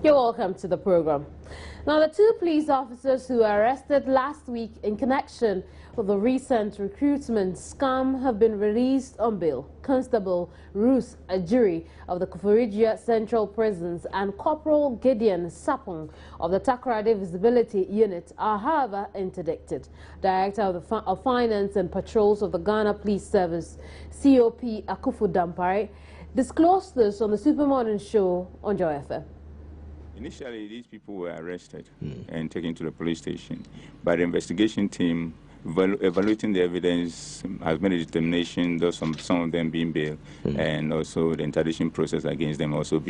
You're welcome to the program. Now, the two police officers who were arrested last week in connection with the recent recruitment scam have been released on bail. Constable Ruth Ajuri of the Kufurigia Central Prisons and Corporal Gideon Sapong of the Takoradi Visibility Unit are, however, interdicted. Director of Finance and Patrols of the Ghana Police Service, COP Akufu Dampare, disclosed this on the Super Morning Show on Joy FM. Initially, these people were arrested and taken to the police station, but the investigation team, evaluating the evidence, has made a determination that some of them being bailed, and also the interdiction process against them also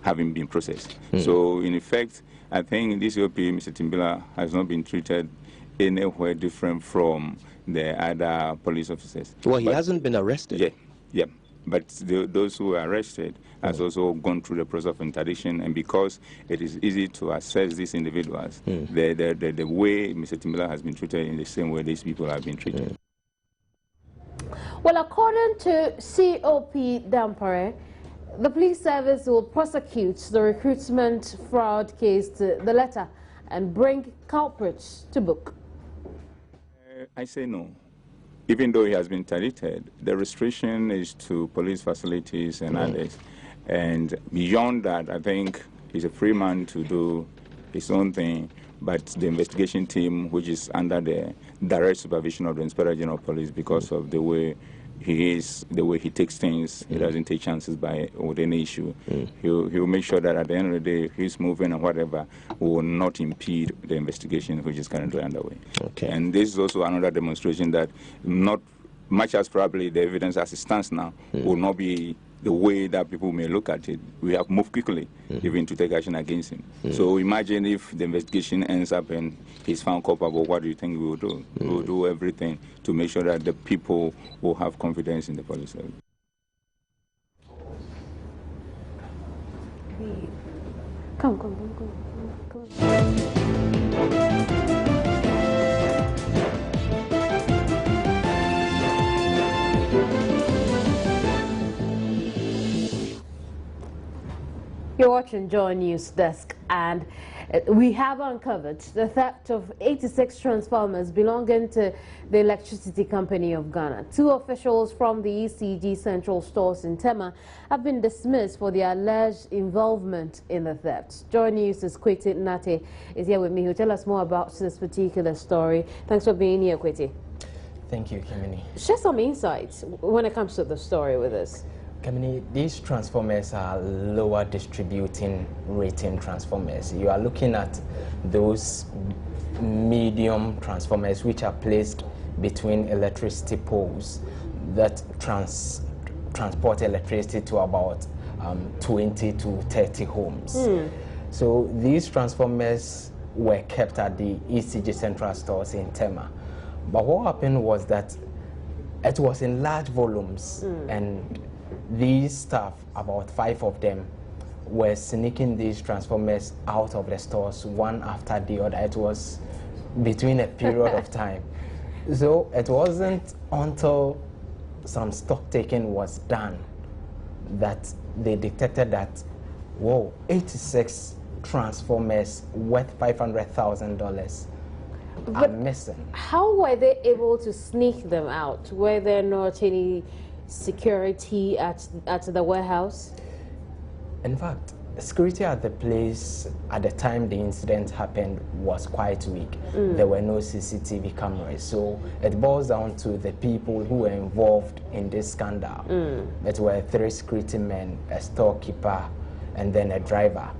having been processed. So, in effect, I think this OP, Mr. Timbila, has not been treated anywhere different from the other police officers. Well, he hasn't been arrested. Yeah. But those who were arrested has also gone through the process of interdiction, and because it is easy to assess these individuals, the way Mr. Timbila has been treated in the same way these people have been treated. Well, according to COP Dampare, the police service will prosecute the recruitment fraud case to the letter and bring culprits to book. I say no. Even though he has been interdicted, the restriction is to police facilities and others. And beyond that, I think he's a free man to do his own thing. But the investigation team, which is under the direct supervision of the Inspector General of Police, because of the way he is, the way he takes things, he doesn't take chances with any issue. He'll make sure that at the end of the day, his movement and whatever will not impede the investigation, which is currently underway. Okay. And this is also another demonstration that not much as probably the evidence as it stands now will not be the way that people may look at it. We have moved quickly even to take action against him. So imagine if the investigation ends up and he's found culpable, what do you think we will do? We will do everything to make sure that the people will have confidence in the police service. Come. You're watching Joy News Desk, and we have uncovered the theft of 86 transformers belonging to the Electricity Company of Ghana. Two officials from the ECG central stores in Tema have been dismissed for their alleged involvement in the theft. Joy News' Kweti Nate is here with me, who tell us more about this particular story. Thanks for being here, Kweti. Thank you, Kimini. Share some insights when it comes to the story with us. Kamini, these transformers are lower distributing rating transformers. You are looking at those medium transformers which are placed between electricity poles that transport electricity to about 20 to 30 homes. So these transformers were kept at the ECG central stores in Tema. But what happened was that it was in large volumes, and these staff, about 5 of them, were sneaking these transformers out of the stores one after the other. It was between a period of time. So it wasn't until some stock taking was done that they detected that, whoa, 86 transformers worth $500,000 are missing. How were they able to sneak them out? Were there not any security at the warehouse? In fact, security at the place at the time the incident happened was quite weak. There were no CCTV cameras, so it boils down to the people who were involved in this scandal. It were 3 security men, a storekeeper, and then a driver.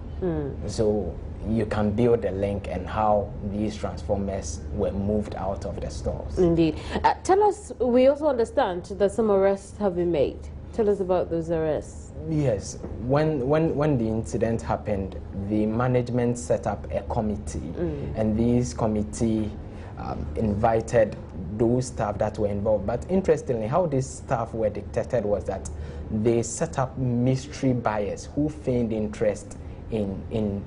So you can build a link and how these transformers were moved out of the stores. Indeed. Tell us, we also understand that some arrests have been made. Tell us about those arrests. Yes, when the incident happened, the management set up a committee, and this committee invited those staff that were involved. But interestingly, how these staff were detected was that they set up mystery buyers who feigned interest in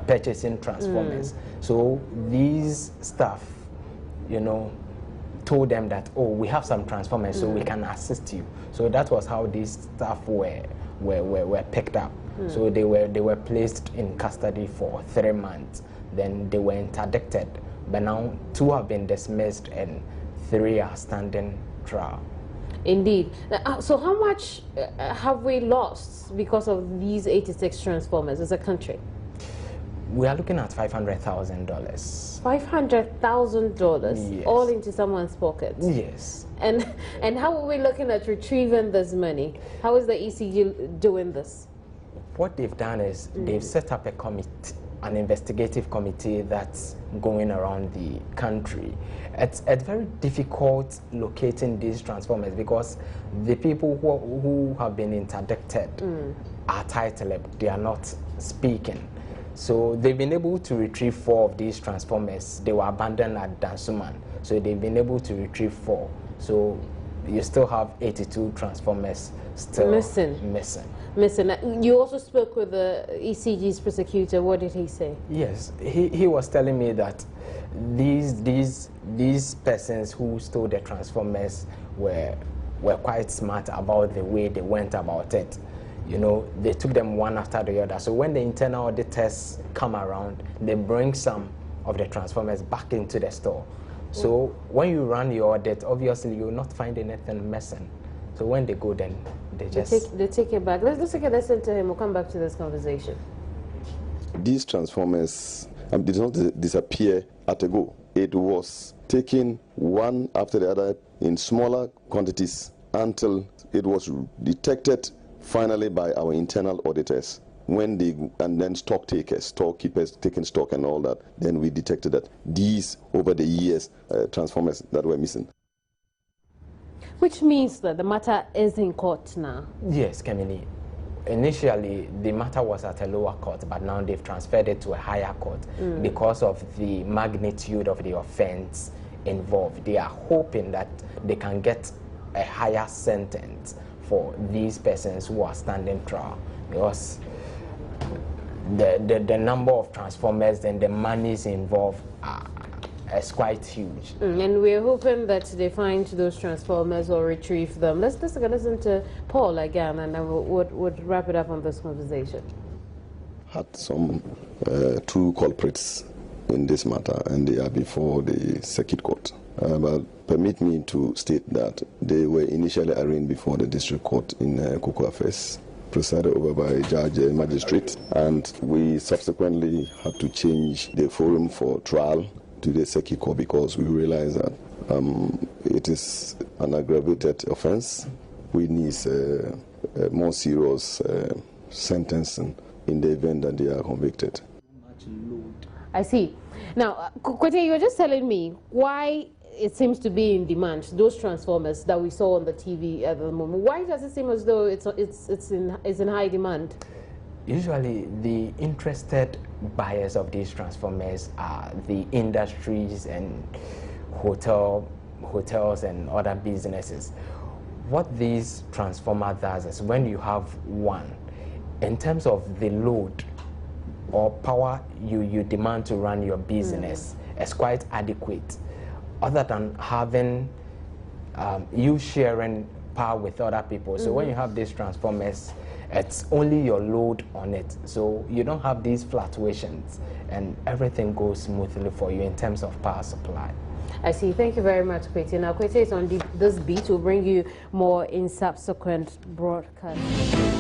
purchasing transformers. So these staff, told them that, oh, we have some transformers, so we can assist you. So that was how these staff were picked up. So they were placed in custody for 3 months. Then they were interdicted. But now 2 have been dismissed and 3 are standing trial. Indeed. So how much have we lost because of these 86 transformers as a country? We are looking at $500,000. $500,000, yes. all into someone's pocket. Yes. And how are we looking at retrieving this money? How is the ECG doing this? What they've done is they've set up a committee, an investigative committee that's going around the country. It's very difficult locating these transformers because the people who have been interdicted are tight-lipped. They are not speaking. So they've been able to retrieve 4 of these transformers. They were abandoned at Dansuman. So they've been able to retrieve 4. So you still have 82 transformers still missing. You also spoke with the ECG's prosecutor. What did he say? Yes, he was telling me that these persons who stole the transformers were quite smart about the way they went about it. You know, they took them one after the other. So when the internal auditors come around, they bring some of the transformers back into the store. So when you run your audit, obviously you will not find anything missing. So when they go, then they take it back. Let's take a listen to him. We'll come back to this conversation. These transformers did not disappear at a go. It was taken one after the other in smaller quantities until it was detected finally by our internal auditors. And then storekeepers taking stock and all that, then we detected that these over the years transformers that were missing. Which means that the matter is in court now. Yes, Kemini. Initially, the matter was at a lower court, but now they've transferred it to a higher court because of the magnitude of the offense involved. They are hoping that they can get a higher sentence for these persons who are standing trial, because the number of transformers and the monies involved is quite huge. And we're hoping that they find those transformers or retrieve them. Let's listen to Paul again, and then we'll wrap it up on this conversation. Had some 2 culprits in this matter, and they are before the circuit court. But permit me to state that they were initially arraigned before the district court in Cocoa Affairs, presided over by Judge Magistrate, and we subsequently had to change the forum for trial to the circuit court because we realized that it is an aggravated offense. We need a more serious sentencing in the event that they are convicted. I see. Now, Kwete, you were just telling me why it seems to be in demand, those transformers that we saw on the TV at the moment. Why does it seem as though it's in high demand? Usually, the interested buyers of these transformers are the industries and hotels and other businesses. What these transformer does is when you have one, in terms of the load or power you demand to run your business, is quite adequate, other than having you sharing power with other people. So when you have these transformers, it's only your load on it, so you don't have these fluctuations and everything goes smoothly for you in terms of power supply. I see. Thank you very much, Kwete. Now, Kwete is on this beat. We'll bring you more in subsequent broadcasts.